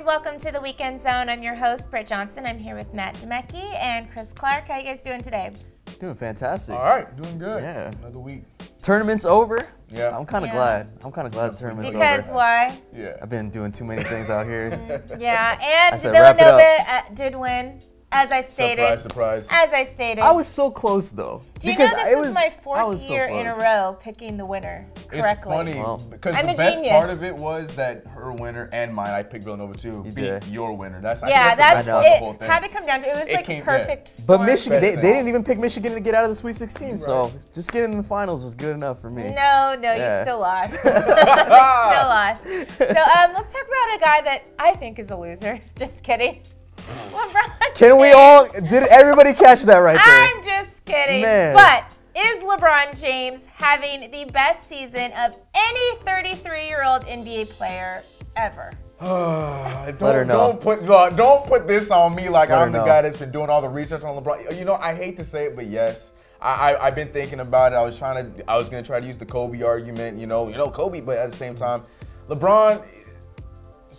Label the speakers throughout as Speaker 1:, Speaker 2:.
Speaker 1: welcome to the Weekend Zone. I'm your host, Britt Johnson. I'm here with Matt Demecki and Chris Clark. How you guys doing today?
Speaker 2: Doing fantastic.
Speaker 3: All right, doing good.
Speaker 2: Yeah.
Speaker 3: Another week.
Speaker 2: Tournament's over.
Speaker 3: Yeah.
Speaker 2: I'm kind of glad. I'm kind of glad the tournament's over.
Speaker 1: Because why?
Speaker 3: Yeah.
Speaker 2: I've been doing too many things out here.
Speaker 1: Yeah, and
Speaker 2: said, wrap it
Speaker 1: Villanova did win, as I stated.
Speaker 3: Surprise, surprise.
Speaker 1: As I stated.
Speaker 2: I was so close though.
Speaker 1: Do you know this
Speaker 2: it
Speaker 1: was my fourth
Speaker 2: so
Speaker 1: year in a
Speaker 2: close.
Speaker 1: row picking the winner correctly?
Speaker 3: It's funny because
Speaker 1: I'm
Speaker 3: the
Speaker 1: a
Speaker 3: best
Speaker 1: genius.
Speaker 3: part of it was that her winner and mine, I picked Villanova too,
Speaker 2: You
Speaker 3: beat
Speaker 2: did.
Speaker 3: your winner. That's
Speaker 1: Yeah,
Speaker 3: I think that's the
Speaker 1: that's
Speaker 3: best part of the whole
Speaker 1: it.
Speaker 3: thing.
Speaker 1: Had to come down to it. Was
Speaker 3: It
Speaker 1: like
Speaker 3: came-
Speaker 1: perfect
Speaker 3: yeah.
Speaker 1: storm.
Speaker 2: But Michigan,
Speaker 3: Best
Speaker 2: they
Speaker 3: thing.
Speaker 2: didn't even pick Michigan to get out of the Sweet 16. So just getting in the finals was good enough for me.
Speaker 1: No,
Speaker 2: Yeah.
Speaker 1: you still lost. You still lost. So let's talk about a guy that I think is a loser. Just kidding. LeBron
Speaker 2: Can we
Speaker 1: James.
Speaker 2: all? Did everybody catch that right there?
Speaker 1: I'm just kidding.
Speaker 2: Man.
Speaker 1: But is LeBron James having the best season of any 33-year-old NBA player ever?
Speaker 3: Don't put this on me like
Speaker 2: Let her
Speaker 3: I'm the
Speaker 2: know.
Speaker 3: guy that's been doing all the research on LeBron. You know, I hate to say it, but yes. I've been thinking about it. I was gonna try to use the Kobe argument, you know Kobe, but at the same time, LeBron,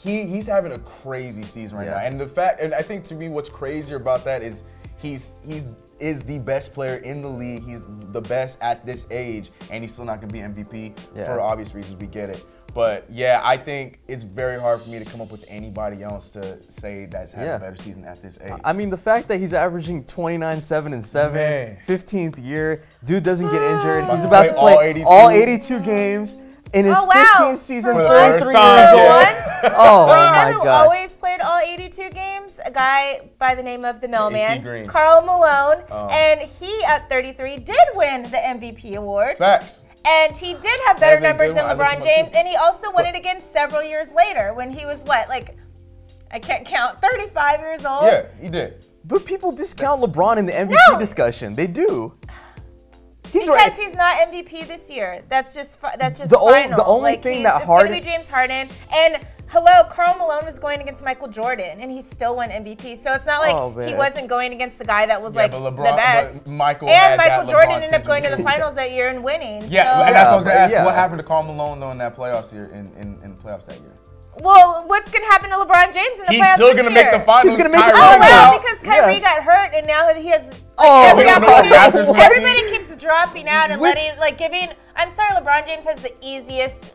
Speaker 3: he's having a crazy season right now. And I think to me what's crazier about that is he's the best player in the league. He's the best at this age, and he's still not gonna be MVP for obvious reasons. We get it. But yeah, I think it's very hard for me to come up with anybody else to say that's had a better season at this age.
Speaker 2: I mean, the fact that he's averaging 29, 7, and 7,
Speaker 3: Man.
Speaker 2: 15th year, dude doesn't get injured. He's about to
Speaker 3: Play
Speaker 2: play
Speaker 3: all
Speaker 2: all
Speaker 3: 82.
Speaker 2: 82 games in his
Speaker 1: Oh, wow.
Speaker 2: 15th season,
Speaker 1: For
Speaker 3: the
Speaker 2: 33
Speaker 3: first
Speaker 2: years
Speaker 3: time,
Speaker 2: old.
Speaker 3: yeah.
Speaker 2: Oh
Speaker 1: You know
Speaker 2: my
Speaker 1: who
Speaker 2: God.
Speaker 1: always played all 82 games? A guy by the name of the Mailman,
Speaker 3: Green.
Speaker 1: Karl Malone.
Speaker 3: Oh.
Speaker 1: And he, at 33, did win the MVP award.
Speaker 3: Facts.
Speaker 1: And he did have better
Speaker 3: That's a
Speaker 1: numbers
Speaker 3: good
Speaker 1: than
Speaker 3: one. I looked
Speaker 1: LeBron
Speaker 3: him up
Speaker 1: James.
Speaker 3: too.
Speaker 1: And he also won it again several years later when he was what, like, I can't count, 35 years old?
Speaker 3: Yeah, he did.
Speaker 2: But people discount LeBron in the MVP
Speaker 1: No.
Speaker 2: discussion. They do. He's
Speaker 1: Because
Speaker 2: right.
Speaker 1: he's not MVP this year. That's just
Speaker 2: The
Speaker 1: final.
Speaker 2: only thing that
Speaker 1: it's going
Speaker 2: Harden-
Speaker 1: to be James Harden. And hello, Karl Malone was going against Michael Jordan, and he still won MVP. So it's not like
Speaker 2: Oh,
Speaker 1: he
Speaker 2: man.
Speaker 1: wasn't going against the guy that was
Speaker 3: Yeah,
Speaker 1: like
Speaker 3: but
Speaker 1: the
Speaker 3: LeBron-
Speaker 1: best.
Speaker 3: but Michael
Speaker 1: and
Speaker 3: had
Speaker 1: Michael
Speaker 3: that
Speaker 1: Jordan
Speaker 3: LeBron
Speaker 1: ended up going to the
Speaker 3: syndrome.
Speaker 1: finals that year and winning.
Speaker 3: Yeah,
Speaker 1: so.
Speaker 3: and that's what I was gonna ask.
Speaker 2: Yeah.
Speaker 3: What happened to Karl Malone though in that playoffs year in the playoffs that year?
Speaker 1: Well, what's going to happen to LeBron James in the
Speaker 3: He's
Speaker 1: playoffs
Speaker 3: still
Speaker 1: this
Speaker 3: gonna
Speaker 1: year?
Speaker 3: make the finals.
Speaker 2: He's gonna make the
Speaker 3: Kyrie
Speaker 1: Oh,
Speaker 2: finals.
Speaker 1: well,
Speaker 3: out.
Speaker 1: because Kyrie
Speaker 2: Yeah.
Speaker 1: got hurt, and now he has
Speaker 2: Oh,
Speaker 1: every
Speaker 3: we don't know
Speaker 1: opportunity.
Speaker 3: after we
Speaker 1: Everybody
Speaker 3: see-
Speaker 1: keeps dropping out and
Speaker 2: With-
Speaker 1: giving. I'm sorry, LeBron James has the easiest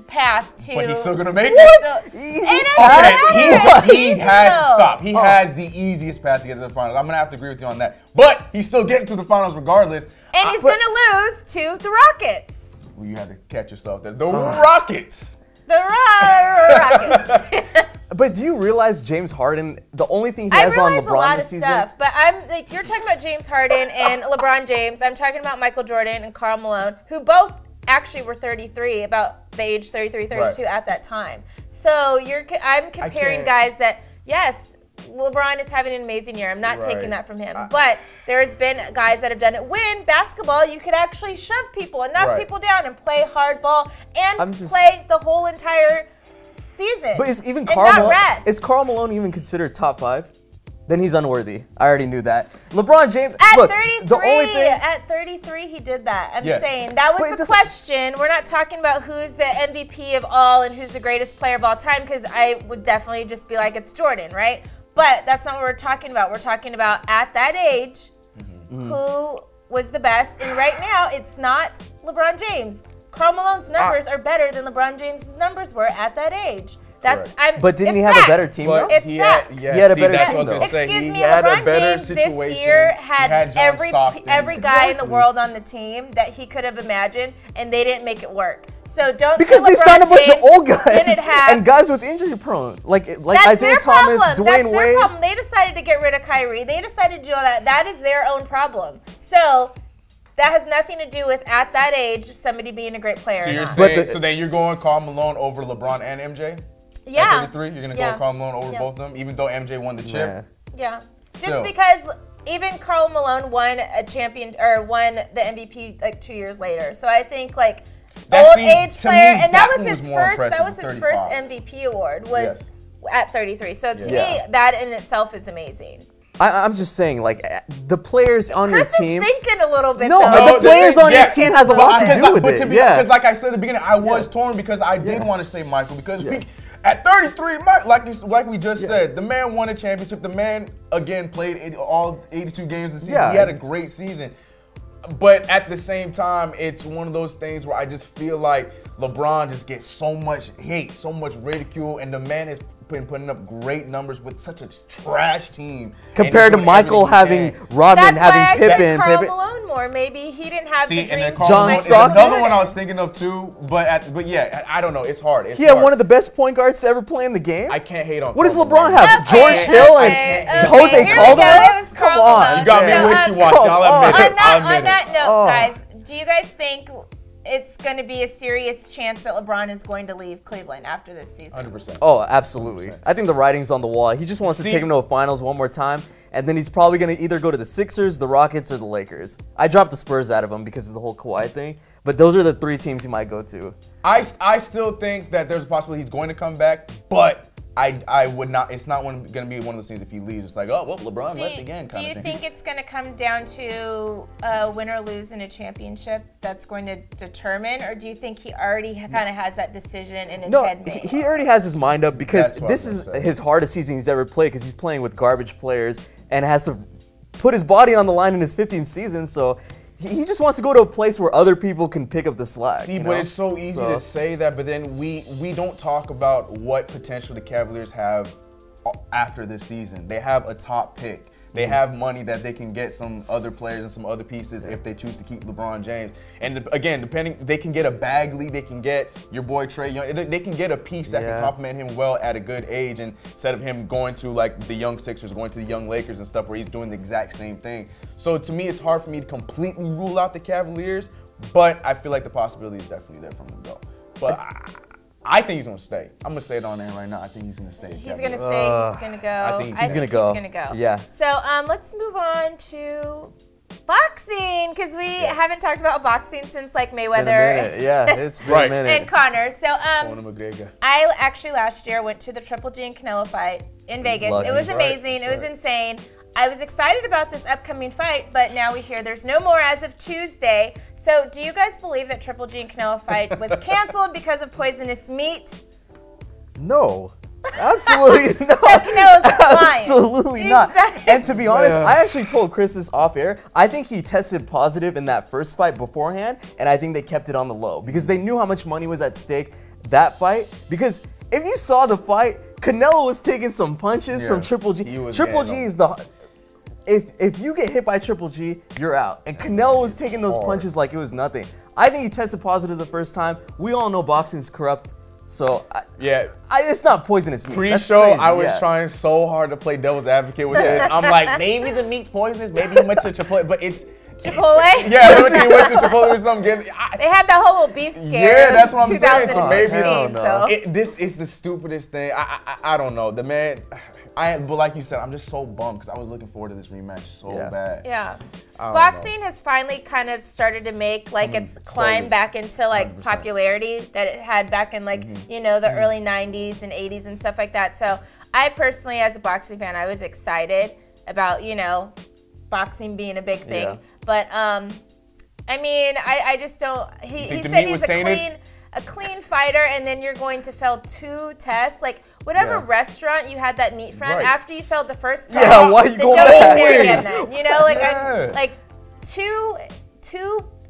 Speaker 1: path to.
Speaker 3: But he's still gonna make
Speaker 1: What?
Speaker 3: it.
Speaker 2: Easy
Speaker 1: And
Speaker 2: spot.
Speaker 1: it's
Speaker 3: Okay, he
Speaker 1: easy,
Speaker 3: has to
Speaker 1: though.
Speaker 3: stop. He has the easiest path to get to the finals. I'm gonna have to agree with you on that. But he's still getting to the finals regardless.
Speaker 1: And he's
Speaker 3: But-
Speaker 1: going to lose to the Rockets.
Speaker 3: Well, you had to catch yourself there. The Rockets.
Speaker 1: The Rockets.
Speaker 2: But do you realize James Harden, the only thing he
Speaker 1: I
Speaker 2: has on
Speaker 1: realize a
Speaker 2: LeBron
Speaker 1: lot
Speaker 2: this
Speaker 1: of
Speaker 2: season?
Speaker 1: stuff, but I'm like, you're talking about James Harden and LeBron James. I'm talking about Michael Jordan and Karl Malone, who both actually were 33, about the age 33, 32
Speaker 3: Right.
Speaker 1: at that time. So I'm comparing
Speaker 3: can't-
Speaker 1: guys that, yes, LeBron is having an amazing year. I'm not taking
Speaker 3: Right.
Speaker 1: that from him. But there's been guys that have done it. When basketball, you could actually shove people and knock
Speaker 3: Right.
Speaker 1: people down and play hardball and
Speaker 2: I'm just-
Speaker 1: play the whole entire season.
Speaker 2: But is even
Speaker 1: and
Speaker 2: Karl
Speaker 1: not
Speaker 2: Malone,
Speaker 1: rest.
Speaker 2: is Karl Malone even considered top 5? Then he's unworthy. I already knew that. LeBron James,
Speaker 1: At
Speaker 2: look,
Speaker 1: 33,
Speaker 2: the only thing.
Speaker 1: at 33, he did that. I'm
Speaker 3: Yes.
Speaker 1: saying that
Speaker 2: But
Speaker 1: was
Speaker 2: it
Speaker 1: the
Speaker 2: doesn't-
Speaker 1: question. We're not talking about who's the MVP of all and who's the greatest player of all time, because I would definitely just be like, it's Jordan, right? But that's not what we're talking about. We're talking about at that age, who was the best. And right now, it's not LeBron James. Karl Malone's numbers are better than LeBron James's numbers were at that age. That's
Speaker 2: But didn't he
Speaker 1: it's
Speaker 2: have
Speaker 1: facts.
Speaker 2: a better team
Speaker 3: But
Speaker 2: though?
Speaker 1: It's
Speaker 3: he had,
Speaker 1: facts.
Speaker 3: yeah,
Speaker 2: He had a
Speaker 3: see,
Speaker 2: better
Speaker 3: that's
Speaker 2: team,
Speaker 3: what I was
Speaker 2: though.
Speaker 3: gonna say.
Speaker 1: Excuse
Speaker 3: He
Speaker 1: me,
Speaker 3: had
Speaker 1: LeBron
Speaker 3: a better
Speaker 1: James
Speaker 3: situation.
Speaker 1: this year
Speaker 3: He
Speaker 1: had
Speaker 3: John
Speaker 1: every
Speaker 3: Stockton.
Speaker 1: guy in the
Speaker 2: Exactly.
Speaker 1: world on the team that he could have imagined, and they didn't make it work. So don't
Speaker 2: Because
Speaker 1: say
Speaker 2: they
Speaker 1: LeBron
Speaker 2: signed a bunch of
Speaker 1: James
Speaker 2: old guys
Speaker 1: didn't have-
Speaker 2: and guys with injury prone, like
Speaker 1: That's
Speaker 2: Isaiah
Speaker 1: their
Speaker 2: Thomas,
Speaker 1: problem.
Speaker 2: Dwayne
Speaker 1: That's their
Speaker 2: Wade.
Speaker 1: problem. They decided to get rid of Kyrie. They decided to do all that. That is their own problem. So that has nothing to do with at that age somebody being a great player.
Speaker 3: So
Speaker 1: or
Speaker 3: you're
Speaker 1: not.
Speaker 3: saying,
Speaker 2: But
Speaker 3: so then you're going Karl Malone over LeBron and MJ?
Speaker 1: Yeah.
Speaker 3: At 33, you're gonna
Speaker 1: Yeah.
Speaker 3: go Karl Malone over
Speaker 1: Yeah.
Speaker 3: both of them, even though MJ won the chip.
Speaker 2: Yeah.
Speaker 1: Yeah. Just
Speaker 3: Still.
Speaker 1: because even Karl Malone won the MVP like 2 years later. So I think like
Speaker 3: That
Speaker 1: old
Speaker 3: seemed-
Speaker 1: age
Speaker 3: to me,
Speaker 1: player, and that
Speaker 3: that
Speaker 1: was
Speaker 3: one
Speaker 1: his
Speaker 3: was more
Speaker 1: first. That
Speaker 3: impressive
Speaker 1: was his
Speaker 3: than
Speaker 1: first
Speaker 3: 35.
Speaker 1: MVP award was
Speaker 3: Yes.
Speaker 1: at 33. So to
Speaker 2: Yeah.
Speaker 1: me, that in itself is amazing.
Speaker 2: I'm just saying, like, the players on your
Speaker 1: Chris
Speaker 2: team.
Speaker 1: is thinking a little bit.
Speaker 2: No,
Speaker 1: though.
Speaker 2: but the players on your
Speaker 3: yeah.
Speaker 2: team has a lot to do with it. Yeah.
Speaker 3: Because like I said at the beginning, I was torn because I did want to say Michael because At 33, like we just said, the man won a championship. The man, again, played all 82 games this season.
Speaker 2: Yeah.
Speaker 3: He had a great season. But at the same time, it's one of those things where I just feel like LeBron just gets so much hate, so much ridicule, and the man has been putting up great numbers with such a trash team.
Speaker 2: Compared to Michael having Rodman, having Pippen.
Speaker 1: Karl Malone more. Maybe he didn't have the dream.
Speaker 2: John Stockton.
Speaker 3: Another one I was thinking of too, but yeah, I don't know. It's hard.
Speaker 2: He had one of the best point guards to ever play in the game.
Speaker 3: I can't hate on.
Speaker 2: What does
Speaker 3: Karl
Speaker 2: LeBron
Speaker 3: Malone.
Speaker 2: have? George Hill and Jose Calderon? Come on.
Speaker 3: You got me wishy-washy. I'll admit it.
Speaker 1: On that note, guys, do you guys think it's going to be a serious chance that LeBron is going to leave Cleveland after this season?
Speaker 3: 100%.
Speaker 2: Oh, absolutely. 100%. I think the writing's on the wall. He just wants to take him to a finals one more time, and then he's probably going to either go to the Sixers, the Rockets, or the Lakers. I dropped the Spurs out of him because of the whole Kawhi thing, but those are the 3 teams he might go to.
Speaker 3: I still think that there's a possibility he's going to come back, but I would not. It's not going to be one of those things if he leaves. It's like, oh, well, LeBron left again.
Speaker 1: Do you think it's going to come down to win or lose in a championship that's going to determine, or do you think he already kind of has that decision in his head made?
Speaker 2: He already has his mind up because this is his hardest season he's ever played because he's playing with garbage players and has to put his body on the line in his 15th season. So he just wants to go to a place where other people can pick up the slack.
Speaker 3: See, but it's so easy to say that, but then we don't talk about what potential the Cavaliers have after this season. They have a top pick. They have money that they can get some other players and some other pieces if they choose to keep LeBron James. And again, they can get a Bagley, they can get your boy Trae Young. They can get a piece that can complement him well at a good age, and instead of him going to like the young Sixers, going to the young Lakers and stuff where he's doing the exact same thing. So to me, it's hard for me to completely rule out the Cavaliers, but I feel like the possibility is definitely there for him to go. But I think he's going to stay. I'm going to say it on air right now. I think he's going to stay.
Speaker 1: He's going to stay. He's going to go.
Speaker 2: I think he's going to go. Yeah.
Speaker 1: So let's move on to boxing, because we haven't talked about boxing since like Mayweather.
Speaker 2: It's been a minute.
Speaker 1: And Conor. So
Speaker 3: McGregor.
Speaker 1: I actually last year went to the Triple G and Canelo fight in Vegas. It was amazing. It was insane. I was excited about this upcoming fight, but now we hear there's no more as of Tuesday. So do you guys believe that Triple G and Canelo fight was canceled because of poisonous meat?
Speaker 2: No. Absolutely not. Absolutely not. And to be honest, I actually told Chris this off air. I think he tested positive in that first fight beforehand, and I think they kept it on the low because they knew how much money was at stake that fight. Because if you saw the fight, Canelo was taking some punches from Triple G. Triple G is the... If you get hit by Triple G, you're out. And Canelo was taking those punches like it was nothing. I think he tested positive the first time. We all know boxing's corrupt. So, it's not poisonous meat.
Speaker 3: Pre-show, I was trying so hard to play devil's advocate with this. I'm like, maybe the meat's poisonous. Maybe he went to Chipotle, but it's...
Speaker 1: Chipotle?
Speaker 3: Yeah, he went to Chipotle or something.
Speaker 1: They had that whole little beef scare.
Speaker 3: Yeah, that's what I'm saying. So
Speaker 1: maybe
Speaker 3: this is the stupidest thing. I don't know. The man... but like you said, I'm just so bummed because I was looking forward to this rematch so bad.
Speaker 1: Yeah. Boxing has finally kind of started to make like its climb back into like 100%. Popularity that it had back in like, you know, the early 90s and 80s and stuff like that. So I personally, as a boxing fan, I was excited about, you know, boxing being a big thing. Yeah. But, I mean, I just don't, he said he's a clean fighter, and then you're going to fail 2 tests. Like, whatever restaurant you had that meat from, after you failed the first test,
Speaker 2: why you going back?
Speaker 1: You know, like, like two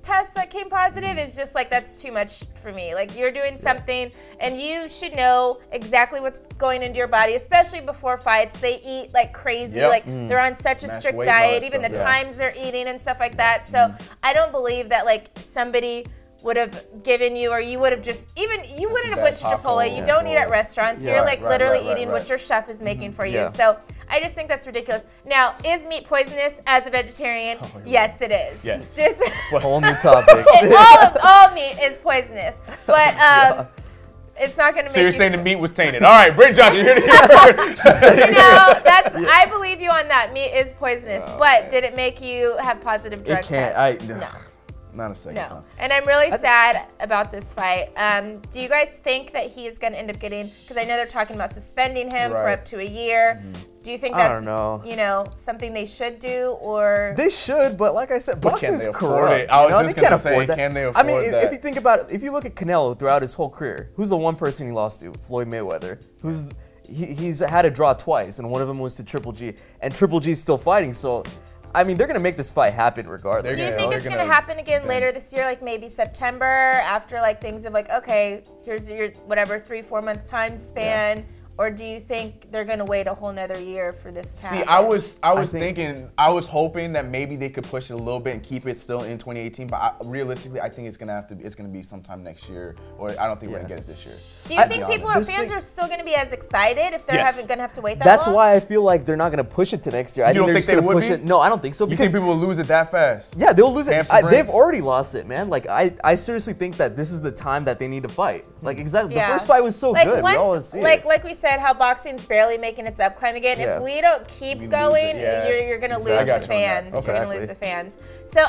Speaker 1: tests that came positive is just like, that's too much for me. Like, you're doing something, and you should know exactly what's going into your body, especially before fights. They eat like crazy. Like, they're on such a strict diet, even the times they're eating and stuff like that. So I don't believe that like somebody would have given you, or you would have just, even, you wouldn't have went to Chipotle. You don't eat at restaurants. You're like literally eating what your chef is making for you. So I just think that's ridiculous. Now, is meat poisonous as a vegetarian? Yes, it is.
Speaker 3: Yes.
Speaker 1: Just
Speaker 2: a whole new topic.
Speaker 1: all meat is poisonous. But it's not going to make.
Speaker 3: So you're saying the meat was tainted. All right, Britt Johnson, you're here.
Speaker 1: I believe you on that. Meat is poisonous. But did it make you have positive drug tests? No.
Speaker 3: Not a second time.
Speaker 1: And I'm really sad about this fight. Do you guys think that he is going to end up getting, because I know they're talking about suspending him for up to a year. Do you think that's, you know, something they should do, or?
Speaker 2: They should, but like I said, boxing's corrupt.
Speaker 3: I was just going to say, can they afford
Speaker 2: I mean, if you think about it, if you look at Canelo throughout his whole career, who's the one person he lost to? Floyd Mayweather. He's had a draw twice, and one of them was to Triple G, and Triple G's still fighting, so I mean, they're going to make this fight happen regardless.
Speaker 1: Do you think it's going to happen again later this year, like maybe September, after like things of like, okay, here's your whatever 3-4 month time span, or do you think they're going to wait a whole nother year for this to happen?
Speaker 3: See, I was hoping that maybe they could push it a little bit and keep it still in 2018, but realistically, I think it's going to be sometime next year, or I don't think we're going to get it this year.
Speaker 1: Do you think fans are still going to be as excited if they're going to have to wait that
Speaker 2: That's
Speaker 1: long?
Speaker 2: why I feel like they're not going to push it to next year. I think they're just going to push it. No, I don't think so.
Speaker 3: You think people will lose it that fast?
Speaker 2: Yeah, they'll lose it. They've already lost it, man. Like, I seriously think that this is the time that they need to fight. Like, exactly. The first fight was so good. We all see it.
Speaker 1: Like we said, how boxing's barely making its upclimb again. If we don't keep going, you're going to lose the fans. You're going to lose the fans. So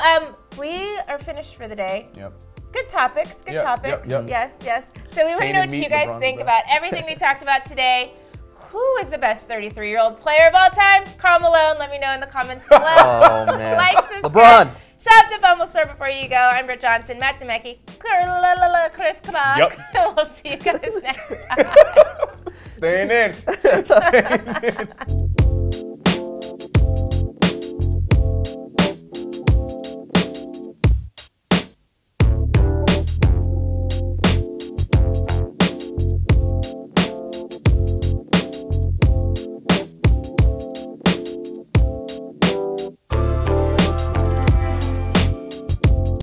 Speaker 1: we are finished for the day.
Speaker 3: Yep.
Speaker 1: Good topics. Good topics. Yes, yes. So we want to know what you guys think about everything we talked about today. Who is the best 33-year-old player of all time? Karl Malone. Let me know in the comments below.
Speaker 2: Oh, man.
Speaker 1: Like, subscribe.
Speaker 2: LeBron.
Speaker 1: Shop the Fumble store before you go. I'm Britt Johnson, Matt Demecki, Chris Clark. We'll see you guys next time.
Speaker 3: Staying in. Staying in.